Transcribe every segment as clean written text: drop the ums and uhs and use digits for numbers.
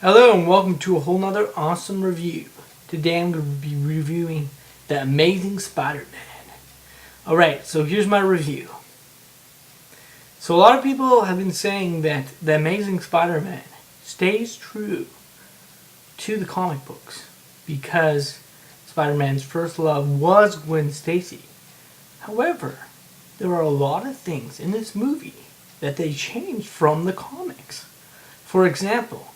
Hello and welcome to a whole nother awesome review. Today I'm going to be reviewing The Amazing Spider-Man. Alright, so here's my review. So a lot of people have been saying that The Amazing Spider-Man stays true to the comic books because Spider-Man's first love was Gwen Stacy. However, there are a lot of things in this movie that they changed from the comics. For example,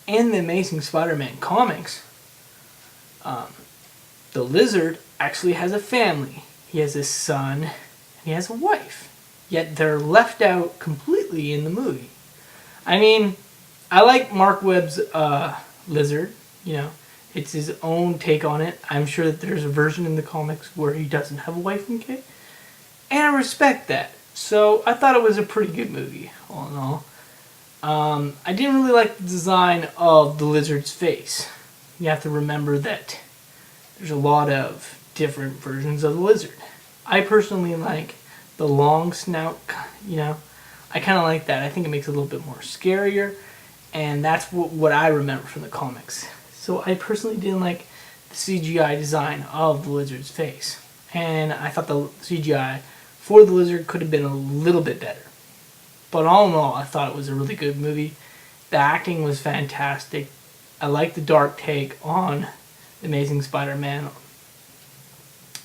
in the Amazing Spider-Man comics, the Lizard actually has a family. He has a son, and he has a wife. Yet they're left out completely in the movie. I mean, I like Mark Webb's Lizard. You know, it's his own take on it. I'm sure that there's a version in the comics where he doesn't have a wife and kid. And I respect that. So I thought it was a pretty good movie, all in all. I didn't really like the design of the Lizard's face. You have to remember that there's a lot of different versions of the Lizard. I personally like the long snout, you know. I kind of like that. I think it makes it a little bit more scarier, and that's what I remember from the comics. So I personally didn't like the CGI design of the Lizard's face, and I thought the CGI for the Lizard could have been a little bit better. But all in all, I thought it was a really good movie. The acting was fantastic. I liked the dark take on The Amazing Spider-Man.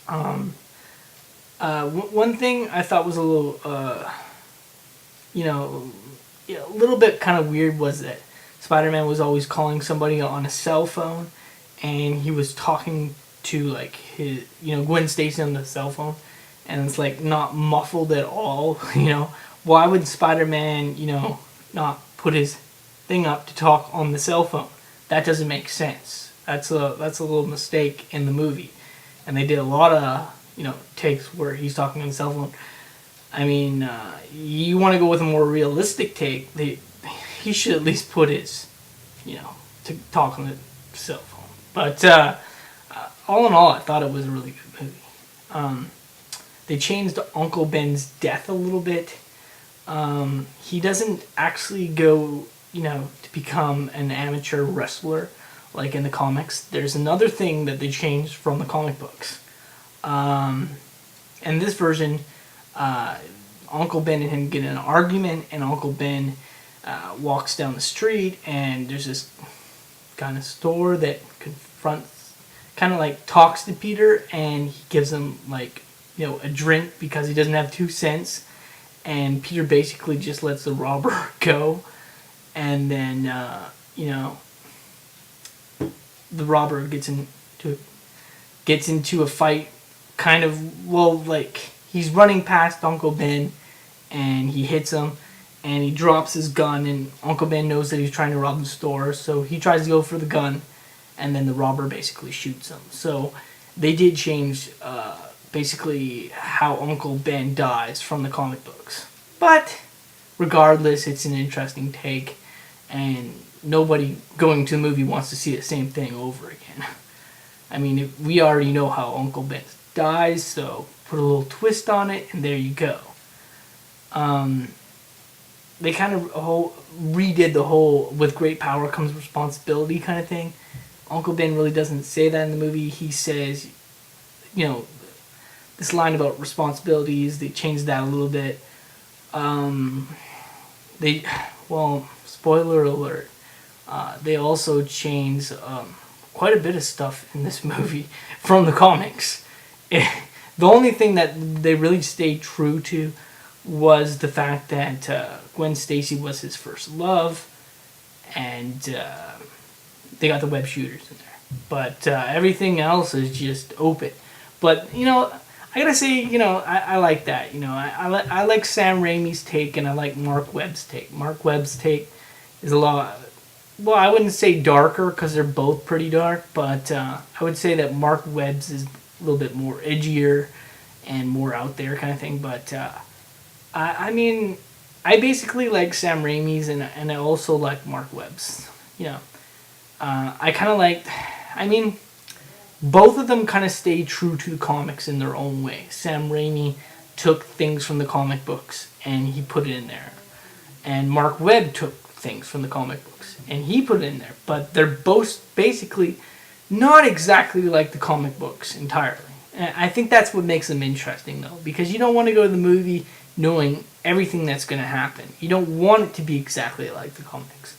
One thing I thought was a little, a little bit kind of weird was that Spider-Man was always calling somebody on a cell phone, and he was talking to like his, Gwen Stacy on the cell phone, and it's like not muffled at all, Why would Spider-Man, not put his thing up to talk on the cell phone? That doesn't make sense. That's a little mistake in the movie. And they did a lot of, takes where he's talking on the cell phone. I mean, you want to go with a more realistic take, he should at least put his, to talk on the cell phone. But all in all, I thought it was a really good movie. They changed Uncle Ben's death a little bit. He doesn't actually go, to become an amateur wrestler like in the comics. There's another thing that they changed from the comic books. In this version, Uncle Ben and him get in an argument, and Uncle Ben walks down the street, and there's this kind of store that confronts, kind of like talks to Peter, and he gives him like, a drink because he doesn't have 2 cents. And Peter basically just lets the robber go, and then the robber gets into a fight. Kind of, like he's running past Uncle Ben, and he hits him, and he drops his gun, and Uncle Ben knows that he's trying to rob the store, so he tries to go for the gun, and then the robber basically shoots him. So they did change basically how Uncle Ben dies from the comic books. But regardless, it's an interesting take, and nobody going to the movie wants to see the same thing over again. I mean, we already know how Uncle Ben dies, so put a little twist on it, and there you go. They kind of redid the whole with great power comes responsibility kind of thing. Uncle Ben really doesn't say that in the movie. He says, this line about responsibilities, they changed that a little bit. Spoiler alert, they also changed quite a bit of stuff in this movie from the comics. The only thing that they really stayed true to was the fact that Gwen Stacy was his first love, and they got the web shooters in there. But everything else is just open. But, I gotta say, I like that. I like Sam Raimi's take, and I like Mark Webb's take. Mark Webb's take is a lot, well, I wouldn't say darker, because they're both pretty dark, but I would say that Mark Webb's is a little bit more edgier and more out there kind of thing. But I mean, I basically like Sam Raimi's, and I also like Mark Webb's. I kind of like, both of them kind of stayed true to the comics in their own way. Sam Raimi took things from the comic books and he put it in there. And Mark Webb took things from the comic books, and he put it in there. But they're both basically not exactly like the comic books entirely. And I think that's what makes them interesting, though, because you don't want to go to the movie knowing everything that's going to happen. You don't want it to be exactly like the comics.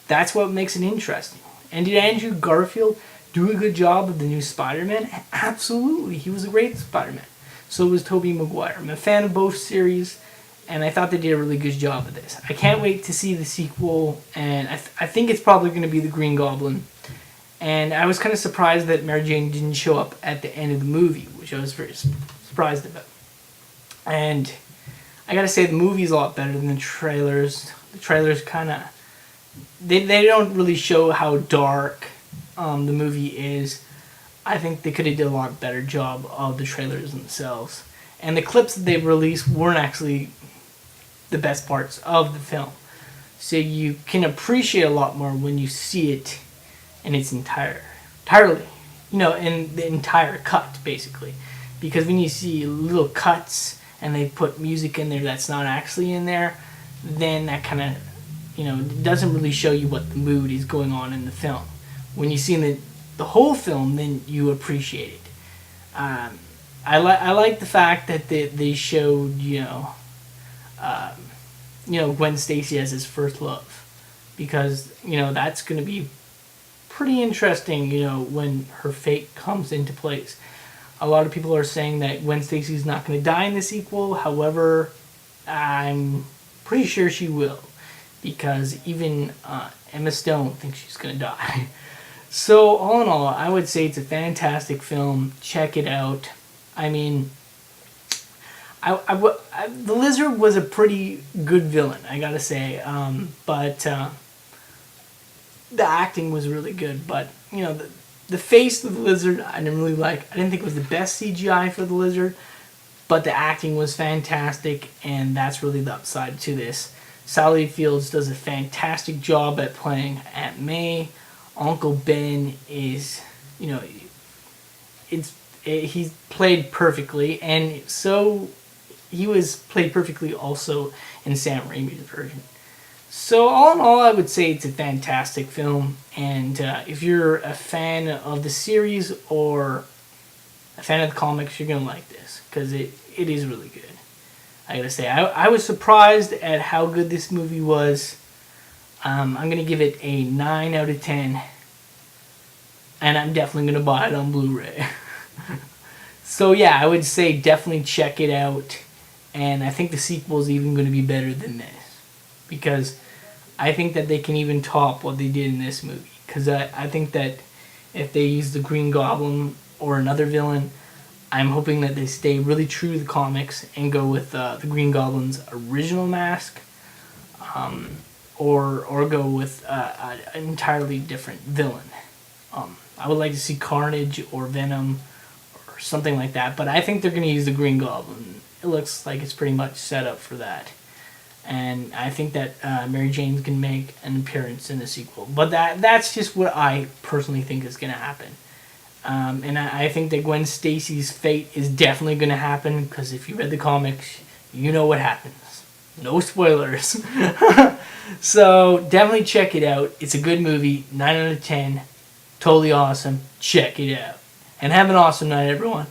That's what makes it interesting. And did Andrew Garfield do a good job of the new Spider-Man? Absolutely. He was a great Spider-Man. So was Tobey Maguire. I'm a fan of both series, and I thought they did a really good job of this. I can't wait to see the sequel, and I think it's probably going to be the Green Goblin. And I was kind of surprised that Mary Jane didn't show up at the end of the movie, which I was very surprised about. And I gotta say, the movie's a lot better than the trailers. The trailers kind of... They don't really show how dark the movie is. I think they could have did a lot better job of the trailers themselves. And the clips that they released weren't actually the best parts of the film. So you can appreciate a lot more when you see it in its entirely. You know, in the entire cut, basically. Because when you see little cuts and they put music in there that's not actually in there, then that kind of, you know, doesn't really show you what the mood is going on in the film. When you see the whole film, then you appreciate it. I like the fact that they showed, Gwen Stacy as his first love, because that's going to be pretty interesting. When her fate comes into place. A lot of people are saying that Gwen Stacy's not going to die in the sequel. However, I'm pretty sure she will, because even Emma Stone thinks she's going to die. So, all in all, I would say it's a fantastic film. Check it out. I mean, the Lizard was a pretty good villain, I gotta say. But the acting was really good. But, the face of the Lizard, I didn't really like. I didn't think it was the best CGI for the Lizard. But the acting was fantastic, and that's really the upside to this. Sally Fields does a fantastic job at playing Aunt May. Uncle Ben is, he's played perfectly, and so he was played perfectly also in Sam Raimi's version. So all in all, I would say it's a fantastic film, and if you're a fan of the series or a fan of the comics, you're gonna like this, because it is really good. I gotta say, I was surprised at how good this movie was. I'm going to give it a 9 out of 10. And I'm definitely going to buy it on Blu-ray. So yeah, I would say definitely check it out. And I think the sequel is even going to be better than this. Because I think that they can even top what they did in this movie. Because I think that if they use the Green Goblin or another villain, I'm hoping that they stay really true to the comics and go with the Green Goblin's original mask. Or go with an entirely different villain. I would like to see Carnage or Venom or something like that, but I think they're going to use the Green Goblin. It looks like it's pretty much set up for that. And I think that Mary Jane can make an appearance in the sequel. But that's just what I personally think is going to happen. And I think that Gwen Stacy's fate is definitely going to happen, because if you read the comics, you know what happens. No spoilers. So definitely check it out. It's a good movie. 9 out of 10. Totally awesome. Check it out. And have an awesome night, everyone.